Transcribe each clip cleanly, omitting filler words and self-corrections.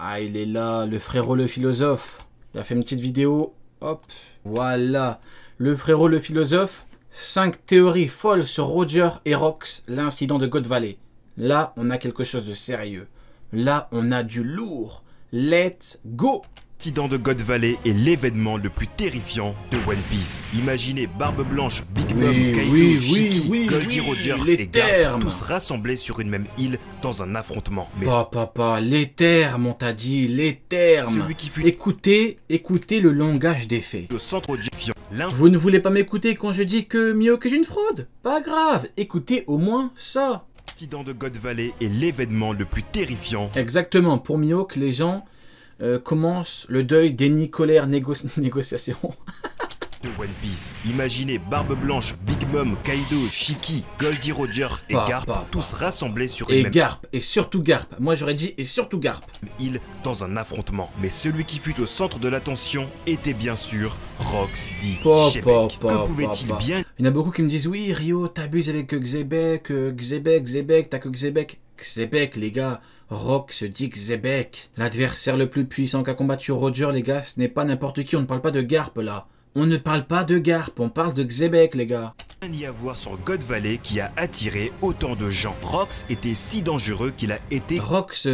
Ah, il est là, le frérot le philosophe. Il a fait une petite vidéo. Hop, voilà. Le frérot le philosophe. 5 théories folles sur Roger et Rox, l'incident de God Valley. Là, on a quelque chose de sérieux. Là, on a du lourd. Let's go! L'incident de God Valley est l'événement le plus terrifiant de One Piece. Imaginez Barbe Blanche, Big Mom, Kaido, Shiki, Goldie Roger et Garp, tous rassemblés sur une même île dans un affrontement. Mais papa, les termes, on t'a dit, les termes. Celui qui fut... Écoutez le langage des faits. Le centre Jifion. Vous ne voulez pas m'écouter quand je dis que Mihawk est une fraude? Pas grave, écoutez au moins ça. L'incident de God Valley est l'événement le plus terrifiant. Exactement, pour Mihawk, les gens commencent le deuil des Nicolaires négociations. De One Piece. Imaginez Barbe Blanche, Big Mom, Kaido, Shiki, Goldie Roger et Garp, tous rassemblés sur une même Garp, et surtout Garp. Moi j'aurais dit et surtout Garp. Île dans un affrontement. Mais celui qui fut au centre de l'attention était bien sûr Rox dit Xebec. Que pouvait-il bien... Il y en a beaucoup qui me disent oui Rio, t'abuses avec Xebec, t'as que Xebec. Xebec les gars. Rox dit Xebec. L'adversaire le plus puissant qu'a combattu Roger les gars, ce n'est pas n'importe qui, on ne parle pas de Garp là. On ne parle pas de Garp, on parle de Xebec les gars. Rien n'y a voir sur God Valley qui a attiré autant de gens. Rox était si dangereux qu'il a été... Rox,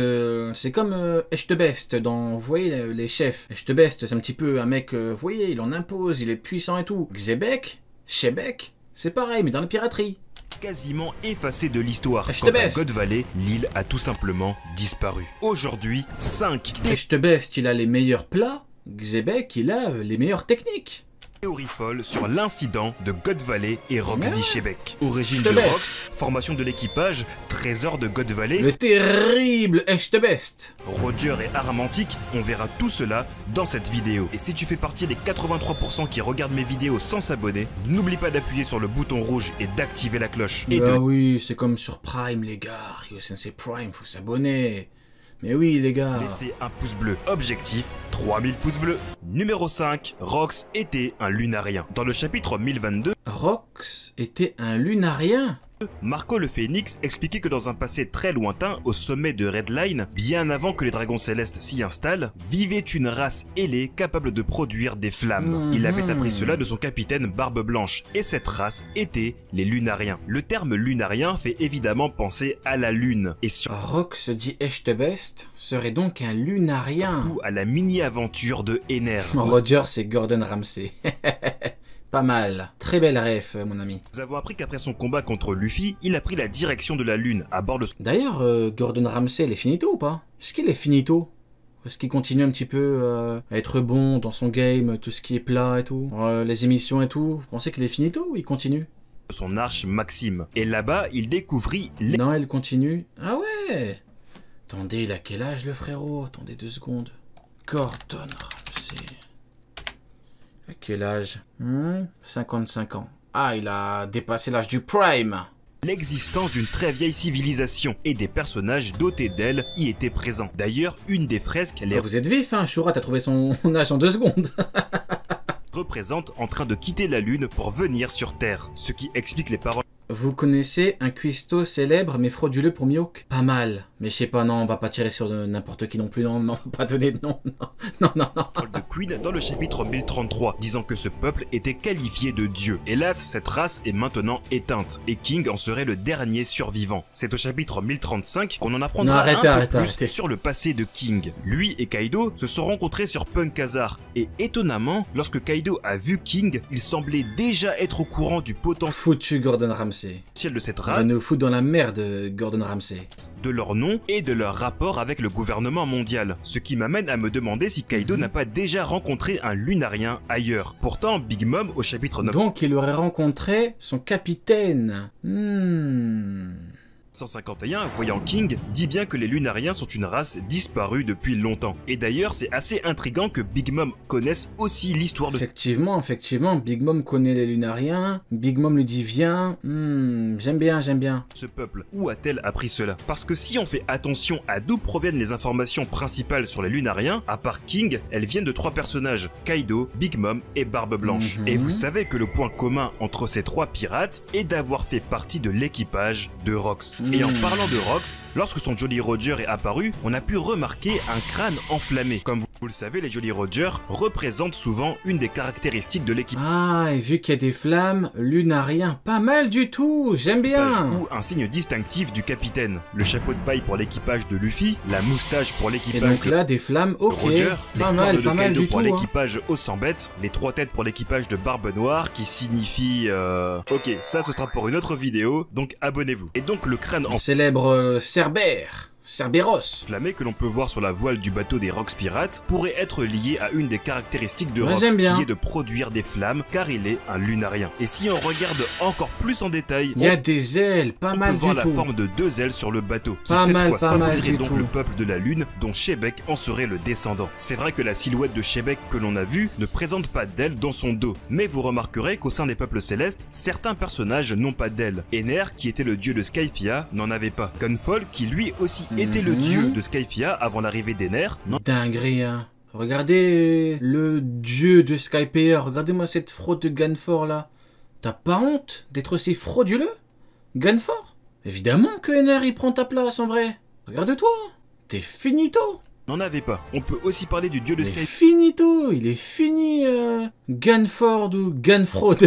c'est comme Echtebest dans, vous voyez, les chefs. Echtebest, c'est un petit peu un mec, vous voyez, il en impose, il est puissant et tout. Xebec, Xebec, c'est pareil, mais dans la piraterie. Quasiment effacé de l'histoire. Quant à God Valley, l'île a tout simplement disparu. Aujourd'hui, 5 Echtebest, il a les meilleurs plats. Xebec, il a les meilleures techniques. Théorie folle sur l'incident de God Valley et Rox dit Xebec. Origine de Rox, formation de l'équipage, trésor de God Valley, le terrible Echtebest. Roger et Aramantic, on verra tout cela dans cette vidéo. Et si tu fais partie des 83% qui regardent mes vidéos sans s'abonner, n'oublie pas d'appuyer sur le bouton rouge et d'activer la cloche. Et oui, c'est comme sur Prime les gars, Rio Sensei Prime, faut s'abonner. Mais oui les gars. Laissez un pouce bleu. Objectif, 3000 pouces bleus. Numéro 5, Rox était un lunarien. Dans le chapitre 1022, Rox était un lunarien. Marco le Phénix expliquait que dans un passé très lointain, au sommet de Redline, bien avant que les dragons célestes s'y installent, vivait une race ailée capable de produire des flammes. Il avait appris cela de son capitaine Barbe Blanche, et cette race était les lunariens. Le terme lunarien fait évidemment penser à la lune, et Rox dit Echtebest serait donc un lunarien. Surtout à la mini-aventure de Ener. Roger, c'est Gordon Ramsay. Pas mal. Très belle ref, mon ami. Nous avons appris qu'après son combat contre Luffy, il a pris la direction de la Lune à bord de son... D'ailleurs, Gordon Ramsay, il est finito ou pas? Est-ce qu'il est finito? Est-ce qu'il continue un petit peu à être bon dans son game, tout ce qui est plat et tout, les émissions et tout? Vous pensez qu'il est finito ou il continue? Son arche Maxime. Et là-bas, il découvrit... Non, il continue. Ah ouais! Attendez, il a quel âge le frérot? Attendez 2 secondes. Gordon Ramsay... À quel âge? 55 ans. Ah, il a dépassé l'âge du Prime. L'existence d'une très vieille civilisation et des personnages dotés d'elle y étaient présents. D'ailleurs, une des fresques... Vous êtes vif, hein, Shura, t'as trouvé son âge en 2 secondes. représente en train de quitter la Lune pour venir sur Terre, ce qui explique les paroles. Vous connaissez un cuistot célèbre mais frauduleux pour Mihawk? Pas mal. Mais je sais pas, non, on va pas tirer sur n'importe qui non plus, non, pas donner de nom, non. De Queen dans le chapitre 1033, disant que ce peuple était qualifié de dieu. Hélas, cette race est maintenant éteinte, et King en serait le dernier survivant. C'est au chapitre 1035 qu'on en apprendra un peu plus sur le passé de King. Lui et Kaido se sont rencontrés sur Punk Hazard, et étonnamment, lorsque Kaido a vu King, il semblait déjà être au courant du potentiel foutu Gordon Ramsay de cette race, nous fout dans la merde, Gordon Ramsay, de leur nom et de leur rapport avec le gouvernement mondial. Ce qui m'amène à me demander si Kaido n'a pas déjà rencontré un lunarien ailleurs. Pourtant, Big Mom au chapitre 9... Donc il aurait rencontré son capitaine. 151, voyant King, dit bien que les lunariens sont une race disparue depuis longtemps. Et d'ailleurs, c'est assez intriguant que Big Mom connaisse aussi l'histoire de... Effectivement, Big Mom connaît les lunariens. Big Mom lui dit viens. J'aime bien. Ce peuple, où a-t-elle appris cela? Parce que si on fait attention à d'où proviennent les informations principales sur les lunariens, à part King, elles viennent de 3 personnages, Kaido, Big Mom et Barbe Blanche. Et vous savez que le point commun entre ces 3 pirates est d'avoir fait partie de l'équipage de Rox. Et en parlant de Rox, lorsque son Jolly Roger est apparu, on a pu remarquer un crâne enflammé. Comme vous le savez, les Jolly Roger représentent souvent une des caractéristiques de l'équipage. Ah, et vu qu'il y a des flammes, lui n'a rien. Pas mal du tout, j'aime bien. Ou un signe distinctif du capitaine. Le chapeau de paille pour l'équipage de Luffy, la moustache pour Et l'équipage donc là, des flammes, de ok. Roger, les Pas cornes de mal Kaido du pour tout. Hein. l'équipage aux 100 bêtes, les 3 têtes pour l'équipage de Barbe Noire qui signifie... Ok, ça ce sera pour une autre vidéo, donc abonnez-vous. Et donc le crâne Le célèbre Cerbère. Cerberos. enflammé que l'on peut voir sur la voile du bateau des Rox Pirates pourrait être lié à une des caractéristiques de Ouais, Rox, j'aime bien. qui est de produire des flammes, car il est un lunarien. Et si on regarde encore plus en détail, Il y a des ailes, pas on mal peut voir du la tout. forme de 2 ailes sur le bateau, qui Pas cette mal, fois pas mal symboliserait du donc tout. le peuple de la Lune, dont Shebek en serait le descendant. C'est vrai que la silhouette de Shebek que l'on a vue ne présente pas d'ailes dans son dos, mais vous remarquerez qu'au sein des peuples célestes, certains personnages n'ont pas d'ailes. Ener, qui était le dieu de Skypiea, n'en avait pas. Gunfall, qui lui aussi était le dieu de Skypiea avant l'arrivée d'Ener, n'en Dinguerie, hein. Regardez le dieu de Skypiea. Regardez-moi cette fraude de Ganfor là. T'as pas honte d'être aussi frauduleux, Ganfor? Évidemment que Ener il prend ta place en vrai. Regarde-toi. T'es finito. n'en avait pas. On peut aussi parler du dieu de Il est Skypiea finito. Il est fini, Ganford ou Ganfraud.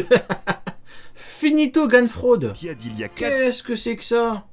Finito Ganfraud. d'il y a 4 Qu'est-ce que c'est que ça?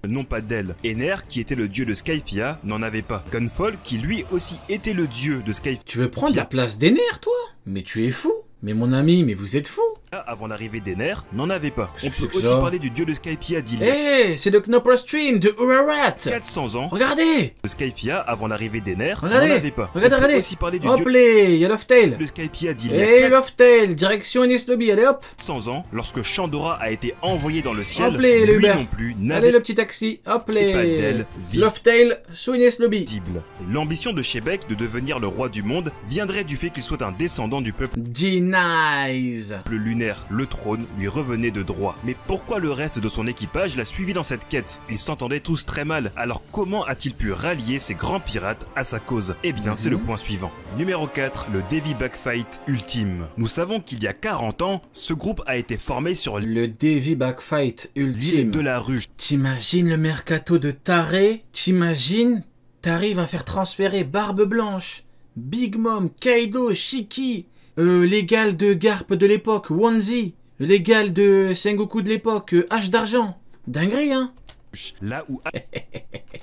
non pas d'elle. Ener, qui était le dieu de Skypiea, n'en avait pas. Gunfall, qui lui aussi était le dieu de Skypiea Tu veux prendre la place d'Ener, toi? Mais tu es fou. Mais mon ami, mais vous êtes fou. avant l'arrivée d'Ener, n'en avait pas. On Qu'est-ce que peut c'est que aussi ça parler du dieu de Skypiea d'il y a Eh, c'est le Knopper Stream de Urarat. 400 ans. Regardez. De Skypiea avant l'arrivée d'Ener, n'en Regardez. avait pas. Regardez, On peut regardez. aussi parler du Hop dieu les, il y a Loftail. de Skypiea d'il y a Et Loftail, direction Enies Lobby, allez hop. 400 ans, lorsque Chandora a été envoyé dans le ciel, Hop les, le lui Uber. non plus Allez n'avait le petit taxi, hop pas les. d'aile Loftail, sous Enies Lobby. visible. L'ambition de Shebek de devenir le roi du monde viendrait du fait qu'il soit un descendant du peuple D-Nice. lunaire. Le trône lui revenait de droit. Mais pourquoi le reste de son équipage l'a suivi dans cette quête? Ils s'entendaient tous très mal. Alors comment a-t-il pu rallier ces grands pirates à sa cause? Eh bien, c'est le point suivant. Numéro 4, le Davy Backfight ultime. Nous savons qu'il y a 40 ans, ce groupe a été formé sur Le Davy Backfight l'île ultime. de la Ruche. T'imagines le mercato de taré? T'imagines? T'arrives à faire transférer Barbe Blanche, Big Mom, Kaido, Shiki, l'égal de Garp de l'époque, Wanzi, l'égal de Sengoku de l'époque, H d'argent. Dinguerie, hein? Là où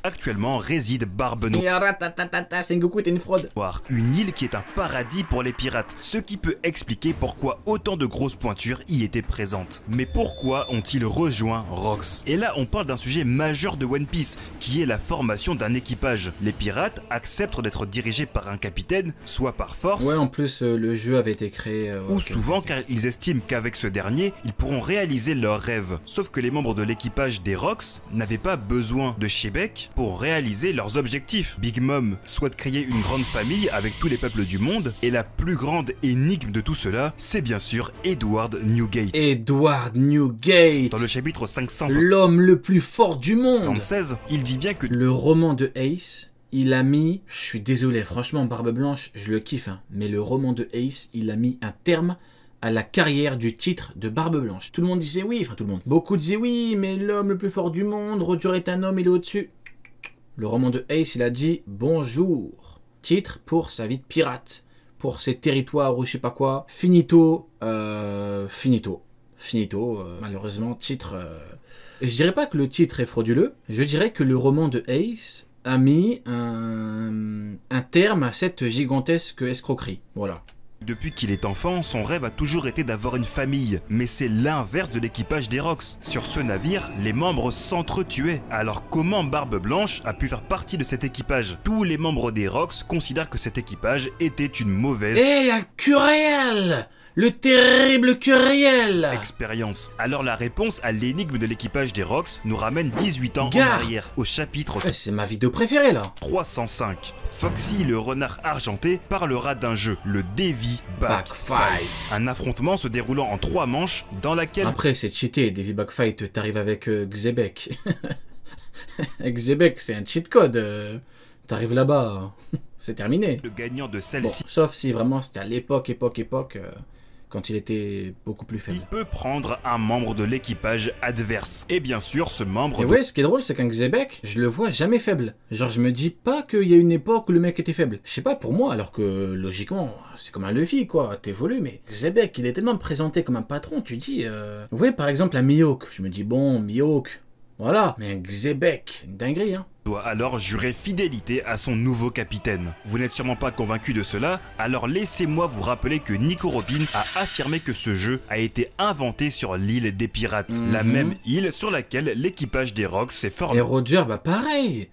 actuellement réside Barbe Noire. Yaratatata, Sengoku t'es une fraude. Une île qui est un paradis pour les pirates, ce qui peut expliquer pourquoi autant de grosses pointures y étaient présentes. Mais pourquoi ont-ils rejoint Rox? Et là on parle d'un sujet majeur de One Piece, qui est la formation d'un équipage. Les pirates acceptent d'être dirigés par un capitaine, soit par force, Ouais, en plus, le jeu avait été créé... ou ok. souvent car ils estiment qu'avec ce dernier, ils pourront réaliser leurs rêves. Sauf que les membres de l'équipage des Rox n'avaient pas besoin de Shebek pour réaliser leurs objectifs. Big Mom souhaite créer une grande famille avec tous les peuples du monde, et la plus grande énigme de tout cela, c'est bien sûr Edward Newgate. Edward Newgate, Dans le chapitre 576, l'homme le plus fort du monde. il dit bien que Le roman de Ace, il a mis... Je suis désolé, franchement, Barbe Blanche, je le kiffe, hein, mais le roman de Ace, il a mis un terme à la carrière du titre de Barbe Blanche. Tout le monde disait oui, enfin tout le monde. Beaucoup disaient oui, mais l'homme le plus fort du monde, Roger est un homme, il est au-dessus. Le roman de Ace, il a dit bonjour. Titre pour sa vie de pirate, pour ses territoires ou je sais pas quoi. Finito, malheureusement, titre... Je dirais pas que le titre est frauduleux, je dirais que le roman de Ace a mis un terme à cette gigantesque escroquerie. Voilà. depuis qu'il est enfant, son rêve a toujours été d'avoir une famille. Mais c'est l'inverse de l'équipage des Rox. Sur ce navire, les membres s'entretuaient. Alors comment Barbe Blanche a pu faire partie de cet équipage? Tous les membres des Rox considèrent que cet équipage était une mauvaise Eh, y'a Curiel! Le terrible Curiel! expérience. Alors la réponse à l'énigme de l'équipage des Rox nous ramène 18 ans en Gare. arrière, au chapitre Eh, c'est ma vidéo préférée là! 305. Foxy le renard argenté parlera d'un jeu, le Davy Backfight. Un affrontement se déroulant en 3 manches dans laquelle Après, c'est cheaté, Davy Backfight, t'arrives avec Xebek. Xebek, c'est un cheat code. T'arrives là-bas, c'est terminé. le gagnant de Bon, celle-ci sauf si vraiment c'était à l'époque, quand il était beaucoup plus faible. Il peut prendre un membre de l'équipage adverse. Et bien sûr, ce membre... Et ouais, ce qui est drôle, c'est qu'un Xebec, je le vois jamais faible. Genre, je me dis pas qu'il y a une époque où le mec était faible. Je sais pas, pour moi, alors que, logiquement, c'est comme un Luffy, quoi. T'évolues, mais Xebec, il est tellement présenté comme un patron, tu dis... Vous voyez, par exemple, un Mihawk. Je me dis, bon, Mihawk, voilà. Mais un Xebec, une dinguerie, hein. Doit alors jurer fidélité à son nouveau capitaine. Vous n'êtes sûrement pas convaincu de cela, alors laissez-moi vous rappeler que Nico Robin a affirmé que ce jeu a été inventé sur l'île des pirates, la même île sur laquelle l'équipage des Rocks s'est formé. Et Roger, bah pareil.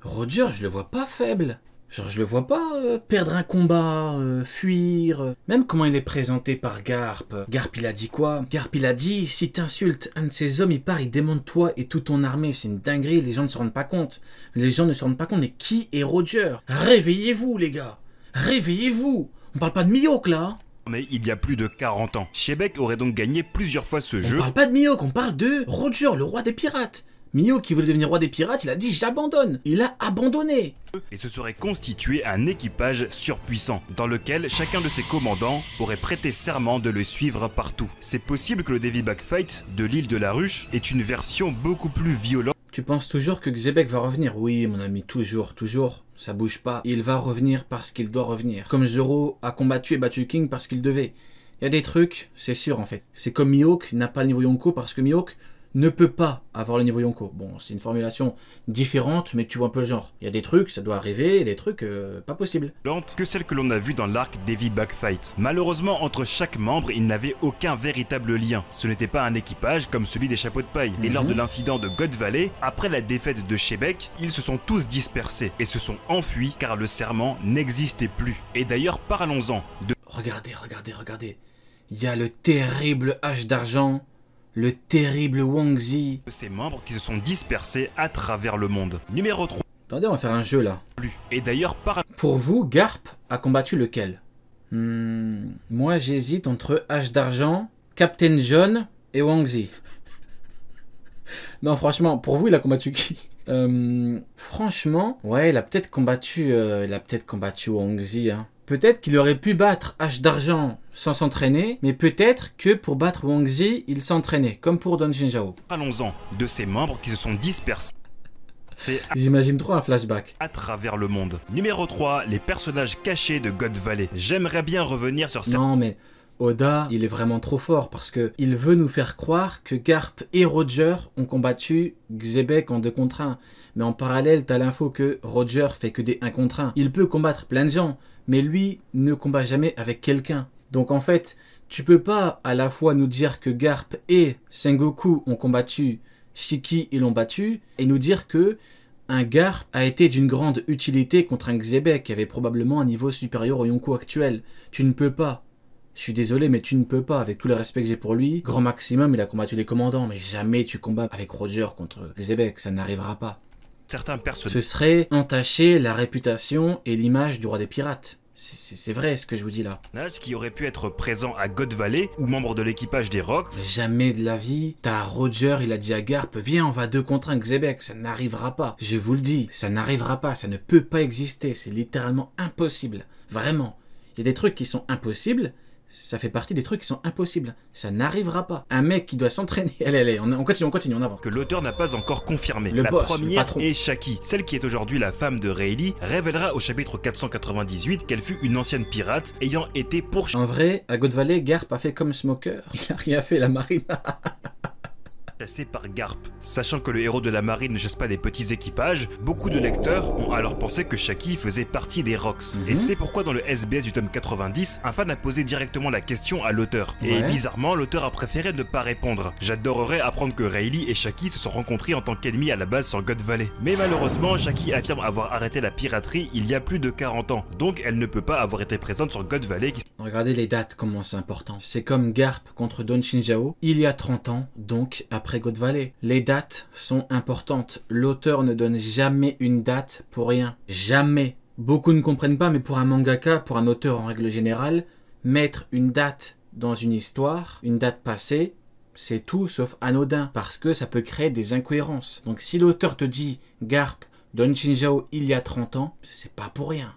Roger, je le vois pas faible. Genre, je le vois pas perdre un combat, fuir. Même comment il est présenté par Garp. Garp, il a dit quoi? Garp, il a dit, si t'insultes un de ses hommes, il part, il démonte toi et toute ton armée. C'est une dinguerie, les gens ne se rendent pas compte. Les gens ne se rendent pas compte, mais qui est Roger? Réveillez-vous, les gars. Réveillez-vous. On parle pas de Mihawk, là. Mais il y a plus de 40 ans. Shebeck aurait donc gagné plusieurs fois ce jeu. On parle pas de Mihawk, on parle de Roger, le roi des pirates. Mihawk qui voulait devenir roi des pirates, il a dit j'abandonne. Il a abandonné. Et se serait constitué un équipage surpuissant, dans lequel chacun de ses commandants aurait prêté serment de le suivre partout. C'est possible que le Davy Back Fight de l'île de la Ruche est une version beaucoup plus violente. Tu penses toujours que Xebec va revenir? Oui, mon ami, toujours, toujours. Ça bouge pas. Il va revenir parce qu'il doit revenir. Comme Zoro a combattu et battu King parce qu'il devait. Il y a des trucs, c'est sûr en fait. C'est comme Mihawk n'a pas le niveau Yonko parce que Mihawk ne peut pas avoir le niveau Yonko. Bon, c'est une formulation différente, mais tu vois un peu le genre. Il y a des trucs, ça doit arriver, et des trucs pas possibles. Que celle que l'on a vue dans l'arc Davy Back Fight. Malheureusement, entre chaque membre, il n'avait aucun véritable lien. Ce n'était pas un équipage comme celui des chapeaux de paille. Et lors de l'incident de God Valley, après la défaite de Shebeck, ils se sont tous dispersés et se sont enfuis car le serment n'existait plus. Et d'ailleurs, parlons-en de... Regardez, regardez, regardez. Il y a le terrible Hache d'argent. Le terrible Wang Zi. Ces membres qui se sont dispersés à travers le monde. Numéro 3. Attendez, on va faire un jeu là. Et d'ailleurs, pour vous, Garp a combattu lequel? Moi, j'hésite entre Hache d'argent, Captain John et Wang Zi. Non, franchement, pour vous, il a combattu qui? Franchement, ouais, il a peut-être combattu Wang Zi, hein. Peut-être qu'il aurait pu battre Hache d'argent sans s'entraîner, mais peut-être que pour battre Wang Zi, il s'entraînait, comme pour Don Shinjao. Parlons-en de ces membres qui se sont dispersés. J'imagine trop un flashback. À travers le monde. Numéro 3, les personnages cachés de God Valley. J'aimerais bien revenir sur ça. Non, mais Oda, il est vraiment trop fort parce que il veut nous faire croire que Garp et Roger ont combattu Xebec en 2 contre 1. Mais en parallèle, t'as l'info que Roger fait que des 1 contre 1. Il peut combattre plein de gens, mais lui ne combat jamais avec quelqu'un. Donc en fait, tu peux pas à la fois nous dire que Garp et Sengoku ont combattu Shiki et l'ont battu, et nous dire que un Garp a été d'une grande utilité contre un Xebec qui avait probablement un niveau supérieur au Yonko actuel. Tu ne peux pas. Je suis désolé, mais tu ne peux pas, avec tout le respect que j'ai pour lui. Grand maximum, il a combattu les commandants, mais jamais tu combats avec Roger contre Xebec, ça n'arrivera pas. Certains personnages. Ce serait entacher la réputation et l'image du roi des pirates. C'est vrai ce que je vous dis là. Qui aurait pu être présent à God Valley ou membre de l'équipage des Rocks. Jamais de la vie. T'as Roger, il a dit à Garp, viens on va 2 contre 1 Xebec, ça n'arrivera pas. Je vous le dis, ça n'arrivera pas, ça ne peut pas exister, c'est littéralement impossible. Vraiment. Il y a des trucs qui sont impossibles, ça fait partie des trucs qui sont impossibles. Ça n'arrivera pas. Un mec qui doit s'entraîner... Allez, on continue, on avance. Que l'auteur n'a pas encore confirmé. La première est Shaki. Celle qui est aujourd'hui la femme de Rayleigh révélera au chapitre 498 qu'elle fut une ancienne pirate ayant été En vrai, à God Valley, Garp a fait comme Smoker. Il a rien fait, la marine. chassé par Garp. Sachant que le héros de la marine ne chasse pas des petits équipages, beaucoup de lecteurs ont alors pensé que Shaki faisait partie des Rocks. Et c'est pourquoi dans le SBS du tome 90, un fan a posé directement la question à l'auteur. Et bizarrement, l'auteur a préféré ne pas répondre. J'adorerais apprendre que Rayleigh et Shaki se sont rencontrés en tant qu'ennemis à la base sur God Valley. Mais malheureusement, Shaki affirme avoir arrêté la piraterie il y a plus de 40 ans. Donc elle ne peut pas avoir été présente sur God Valley. Regardez les dates, comment c'est important. C'est comme Garp contre Don Shinjao, il y a 30 ans, donc après God Valley. Les dates sont importantes. L'auteur ne donne jamais une date pour rien. Jamais. Beaucoup ne comprennent pas, mais pour un mangaka, pour un auteur en règle générale, mettre une date dans une histoire, une date passée, c'est tout sauf anodin, parce que ça peut créer des incohérences. Donc si l'auteur te dit Garp, Don Shinjao il y a 30 ans, c'est pas pour rien.